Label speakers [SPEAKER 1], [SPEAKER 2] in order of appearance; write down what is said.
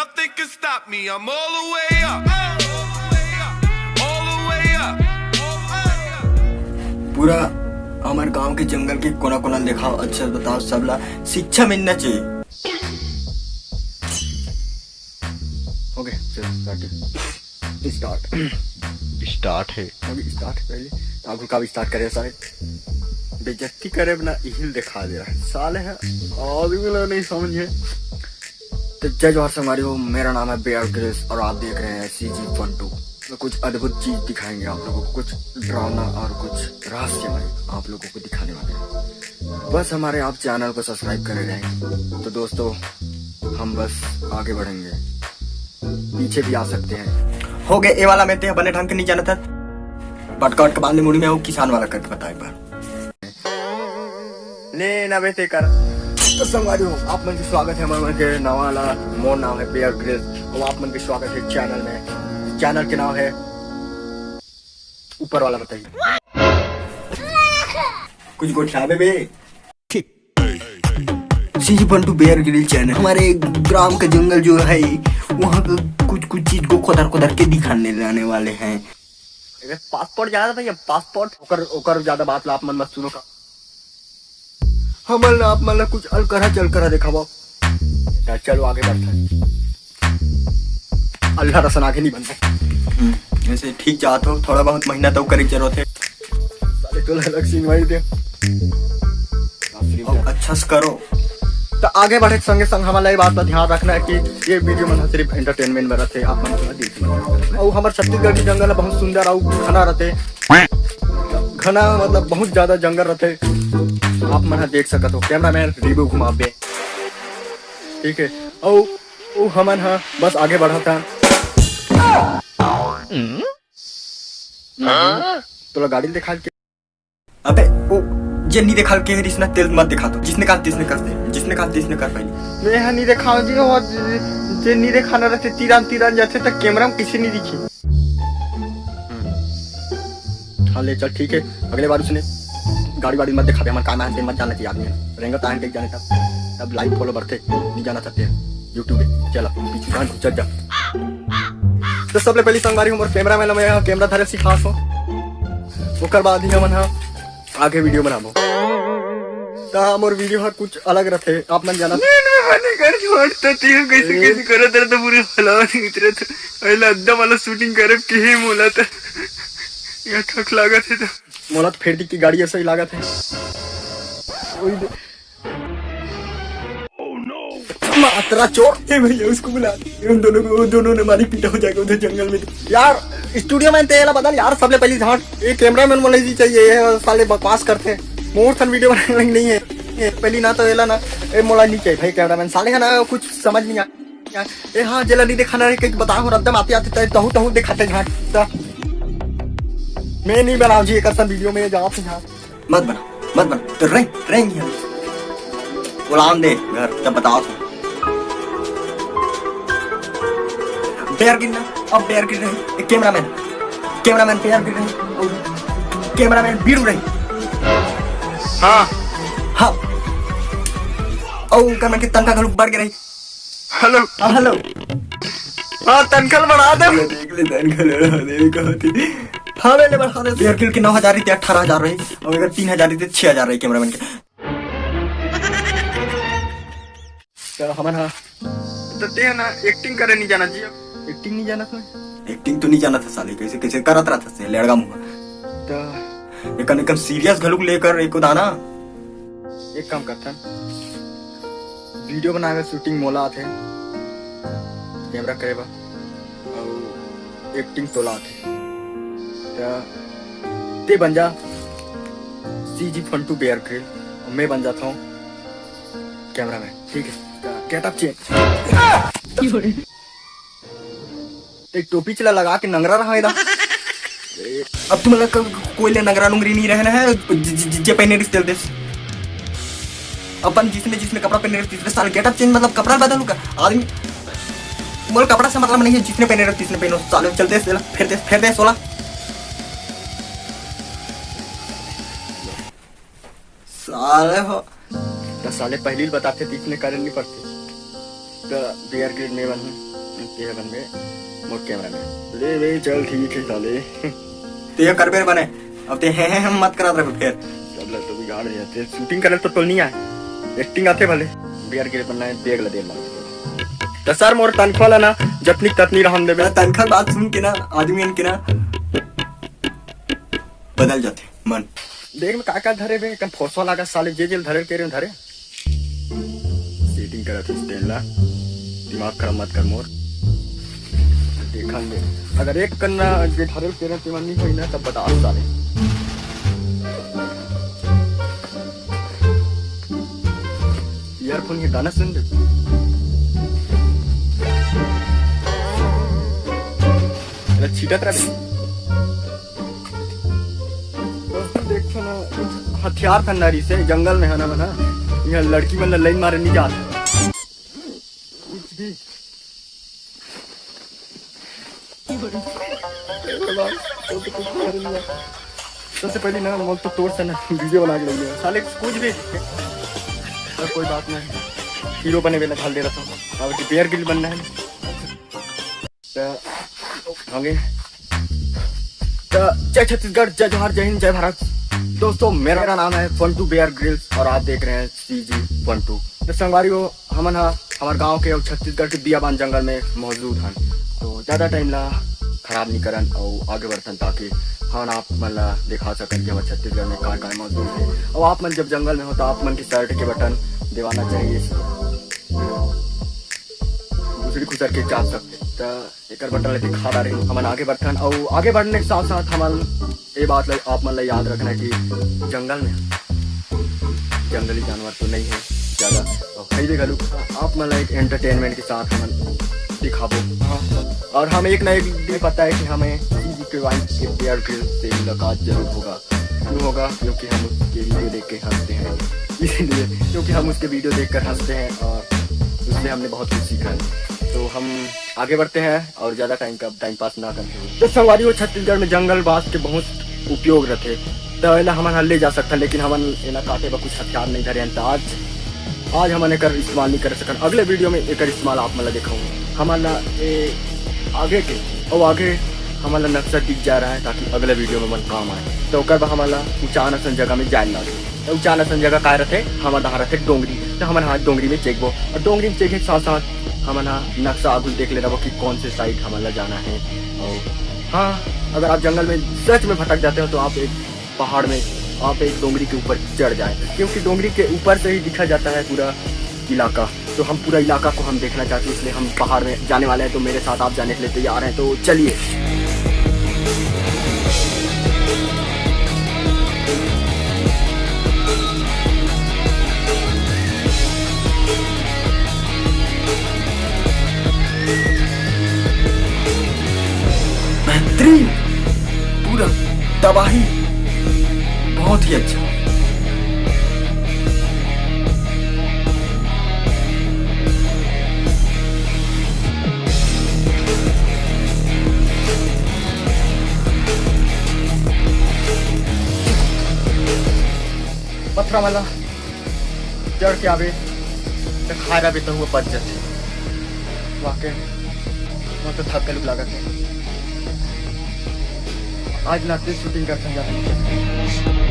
[SPEAKER 1] nothing can stop me. I'm all the way up. All the way up.
[SPEAKER 2] पूरा हमारे गांव के जंगल के कोना कोना दिखाओ, अच्छा बताओ सबला शिक्षा मिलना चाहिए। ओके चलो स्टार्ट है अभी स्टार्ट पहले आपको का भी स्टार्ट करे सारे बेइज्जती करे अपना हिल दिखा दे रहा है साले है आदमी लोग नहीं समझे। तो जय जवाहर संगवारी हो, मेरा नाम है बेयर ग्रिल्स और आप देख रहे हैं CG Fun 2। तो कुछ अद्भुत चीज दिखाएंगे आप लोगों को, कुछ डरावना और कुछ रहस्यमय आप लोगों को दिखाने वाले हैं। बस हमारे आप चैनल को सब्सक्राइब करे रहें। तो दोस्तों हम बस आगे बढ़ेंगे, पीछे भी आ सकते हैं। हो गए ए वाला में ते बने ढंग के नहीं जाना था, बटकावट के बांधने मुड़ी में वो किसान वाला करके बता एक बार ले ना बेटे कर। तो संगवारी हो, आप मन के स्वागत है हमारे मन के नवाला। मोर नाम है बेयर ग्रिल्स और आप मन के स्वागत है चैनल में। चैनल के नाम है ऊपर वाला बताइए कुछ गोठा बे CG Fun 2 बेयर ग्रिल चैनल। हमारे ग्राम का जंगल जो है वहाँ पे कुछ कुछ चीज को खोदर के दिखाने लाने वाले हैं। पासपोर्ट ज्यादा भैया पासपोर्ट ओकर ज्यादा बात ला आप मन मत सुनो का हमल आप मतलब कुछ अलकरा दिखाओ। चलो आगे बढ़ते अल्लाह रसन आगे नहीं बनता ऐसे ठीक जात हो, थोड़ा बहुत महीना तो करे जरूरत है साले तो अलग सीन वाई दे अच्छा से करो। तो आगे बढ़े संगे संग हमारा ये बात पर ध्यान रखना है कि ये वीडियो में सिर्फ एंटरटेनमेंट में रहते आप मन को दिल और हमारे छत्तीसगढ़ की जंगल बहुत सुंदर और घना रहते, घना मतलब बहुत ज्यादा जंगल रहते आप मन देख सकते हो। कैमरा मैन रिव्यू घुमावे ठीक है और हमन हा बस आगे बढ़ा था तो गाड़ी दिखा के अबे ओ जे नहीं दिखा के इसने तेल मत दिखा दो, जिसने कहा तिसने कर दे, जिसने कहा तिसने कर पहले मैं यहाँ नहीं दिखाओ जी और जे नहीं दिखाना रहते तीरान जैसे तक कैमरा में किसी नहीं दिखी। हाँ ले चल ठीक है, अगले बार उसने गाड़ी मत दिखा दे, हमारे काम है मत जाना चाहिए आदमी रहेंगे तो देख जाने तब लाइक फॉलो बढ़ते नहीं जाना चाहते हैं यूट्यूब पे। चलो पीछे चल जा। तो सबसे पहली संगवारी हमारे कैमरा मैन में कैमरा धरे सिखा सो ओकर बाद ही हम आगे वीडियो बनाबो। तो हमारे वीडियो हर कुछ अलग रहते आप मन जाना कैसे करत रहे तो पूरे हलावा नहीं उतरे तो पहले अद्दा वाला शूटिंग करे के मोला तो यह ठक लागत है तो मोला तो फेर की गाड़ी ऐसा ही लागत है मात्रा चोर है भैया उसको बुला उन दोनों ने मारी पीटा हो जाएगा उधर जंगल में। यार स्टूडियो में तेला बदल यार सबले पहली झाट ये कैमरामैन मोला जी चाहिए साले बकवास करते हैं मोर थन वीडियो बनाने नहीं है पहली ना तो एला ना ए मोला नहीं चाहिए भाई कैमरामैन साले है ना कुछ समझ नहीं आ ए हाँ जेला नहीं दिखाना है कि बताओ रद्दम आते आते तहु दिखाते झाट मैं नहीं बनाऊ जी एक वीडियो में जाओ से झाट मत बना तो रहेंगे गुलाम दे घर तब बताओ बेयर गिरना अब बेयर गिर रहे कैमरामैन बेयर गिर रहे कैमरामैन बीड़ू रहे हाँ और कैमरा की तनखा घलू बढ़ गई। हेलो हाँ तनखा बढ़ा दे देख ले तनखा बढ़ा दे कहती हाँ ले बढ़ा दे। बेयर गिर के 9,000 थी 18,000 रही और अगर 3,000 थी 6,000 रही कैमरामैन के। तो हम हाँ तो ते ना एक्टिंग करे नहीं जाना चाहिए एक्टिंग नहीं जाना था एक्टिंग तो नहीं जाना था साले कैसे करत रहा था से लड़का मुंह तो एक सीरियस घलुक लेकर एक दाना एक काम करता वीडियो बनावे शूटिंग मोला थे कैमरा करेबा और एक्टिंग तोला थे तो ते बन जा CG Fun 2 बेयर ग्रिल और मैं बन जाता हूँ कैमरामैन ठीक है। गेटअप चेंज एक टोपी चला लगा के नंगरा रहा इधर अब तुम कोई ले नंगरा नुंगरी नहीं रहना है जे पहने रिश्ते दे अपन जिसने कपड़ा पहने रहते साल गेटअप चेंज मतलब कपड़ा बदलू का आदमी बोल कपड़ा से मतलब नहीं है जिसने पहने रहते तिसने पहनो साले चलते फिर दे 16 साले हो तो साले पहले ही बताते तीसने कारण नहीं पड़ते तो बेयर ग्रिल में बन ते गन में मोर कैमरा में ले वे चल ठीक है साले
[SPEAKER 3] ते कर बेर बने अब ते हैं हम मत करा रहे फिर
[SPEAKER 2] सब तो बिगाड़ जाते शूटिंग करने तो नहीं आए एक्टिंग आते भले बियर गिर बनना है बेग लदे तो सर मोर तनख्वाह लाना जतनी ततनी रहन देबे
[SPEAKER 3] तनखा बात सुन के ना आदमी इनके ना बदल जाते मन
[SPEAKER 2] देख में का धरे बे कन फोसवा लागा साले जे जेल धरे के धरे सेटिंग करत स्टैंड ला दिमाग खराब मत कर मोर देखन दे अगर एक करना जे धरे के ते मन नहीं होई ना तब बता साले ईयरफोन ये गाना सुन दे छीटत रहे देखो ना हथियार था नारी से जंगल में है ना मना यहाँ लड़की में लाइन मारे नहीं जाते कुछ भी सबसे पहले ना मोल तो तोड़ से ना वीडियो बना के लगे साले कुछ भी और कोई बात नहीं हीरो बने हुए ढाल दे रहा था अब बेयर गिल बनना है आगे जय छत्तीसगढ़ जय जोहार जय हिंद जय भारत दोस्तों मेरा नाम है फंटू बेयर ग्रिल्स और आप देख रहे हैं CG फंटू तो संगवारियों हमन हमारे गांव के और छत्तीसगढ़ के बियाबान जंगल में मौजूद हैं तो ज़्यादा टाइम ला खराब नहीं करन और आगे बढ़तन ताकि हम आप मन ला दिखा सकन कि हमारे छत्तीसगढ़ में कहाँ मौजूद है और आप मन जब जंगल में हो तो आप मन की शर्ट के बटन दबाना चाहिए दूसरी खुसर के जा सकते तो एक बटन लेके खा रहे हमन आगे बढ़तन और आगे बढ़ने के साथ साथ हमन ये बात आप मन याद रखना कि जंगल में जंगली जानवर तो नहीं है ज़्यादा और खरीदे गलू आप मन एक एंटरटेनमेंट के साथ हमन दिखाबो और हम एक ना एक दिन पता है कि हमें CG के वाइफ के बेयर ग्रिल्स से मुलाकात जरूर होगा क्यों होगा क्योंकि हम उसके वीडियो देख के हंसते हैं इसीलिए क्योंकि हम उसके वीडियो देख कर हंसते हैं और उससे हमने बहुत कुछ सीखा है तो हम आगे बढ़ते हैं और ज़्यादा टाइम पास ना करते हुए तो संगवारी हो छत्तीसगढ़ में जंगल बास के बहुत उपयोग रहते तो एला हमन ले जा सकता लेकिन हमन एला काटे बा कुछ हथियार नहीं धरे तो आज हमन एकर इस्तेमाल नहीं कर सकन अगले वीडियो में एकर इस्तेमाल आप मन दिखाऊँ हमन आगे के और आगे हमारा नक्शा दिख जा रहा है ताकि अगले वीडियो में मन काम आए तो कर हमारा ऊंचा नसन जगह में जाए लगे तो ऊंचा नसन जगह का रहते हमारा दहा रहते डोंगरी तो हमारे हाथ डोंगरी में चेकबो और डोंगरी में चेक के साथ साथ हमारा नक्शा आगुल देख ले रहा कि कौन से साइड हमारा जाना है और हाँ अगर आप जंगल में सच में भटक जाते हो तो आप एक पहाड़ में आप एक डोंगरी के ऊपर चढ़ जाए क्योंकि डोंगरी के ऊपर से ही दिखा जाता है पूरा इलाका तो हम पूरा इलाका को हम देखना चाहते हैं इसलिए हम पहाड़ में जाने वाले हैं तो मेरे साथ आप जाने के लिए तैयार हैं तो चलिए बेहतरीन पूरा तबाही बहुत ही अच्छा पत्थरा वाला चढ़ के आवे तो खायरा भी तो हुआ बच जाते वाकई वो तो थक गलू लागत है आज नाते शूटिंग करते हैं